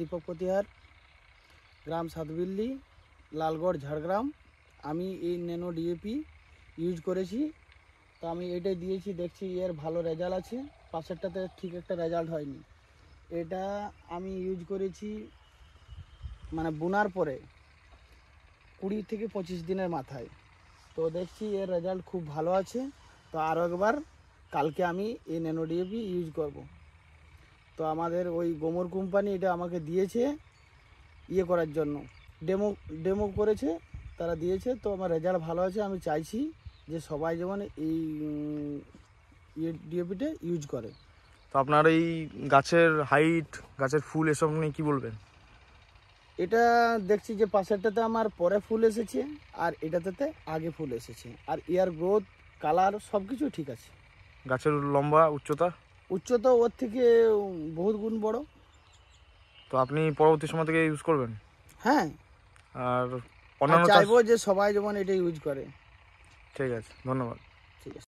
দীপক প্রতিহার, গ্রাম সাতবিল্লি, লালগড়, ঝাড়গ্রাম। আমি এই nano DAP use করেছি। তো আমি এটাই দিয়েছি, দেখছি এর ভালো রেজাল্ট আছে। পাশেরটাতে ঠিক একটা রেজাল্ট হয়নি। এটা আমি ইউজ করেছি মানে বোনার পরে 20 থেকে 25 দিনের মাথায়। তো দেখছি এর রেজাল্ট খুব ভালো আছে। তো আরও একবার কালকে আমি এই ন্যানো ডিএপি ইউজ করব। তো আমাদের ওই গোমর কোম্পানি এটা আমাকে দিয়েছে ইয়ে করার জন্য, ডেমো করেছে, তারা দিয়েছে। তো আমার রেজাল্ট ভালো আছে। আমি চাইছি যে সবাই যেমন এই ডিএপিটা ইউজ করে। তো আপনার এই গাছের হাইট, গাছের ফুল এসব নিয়ে কী বলবেন? এটা দেখছি যে পাশেরটাতে আমার পরে ফুল এসেছে, আর এটাতে আগে ফুল এসেছে। আর ইয়ার গ্রোথ, কালার সব কিছু ঠিক আছে। গাছের লম্বা উচ্চতা ওর থেকে বহুত গুণ বড়। তো আপনি পরবর্তী সময় থেকে ইউজ করবেন? হ্যাঁ, আর চাইবো যে সবাই যেমন এটা ইউজ করে। ঠিক আছে, ধন্যবাদ। ঠিক আছে।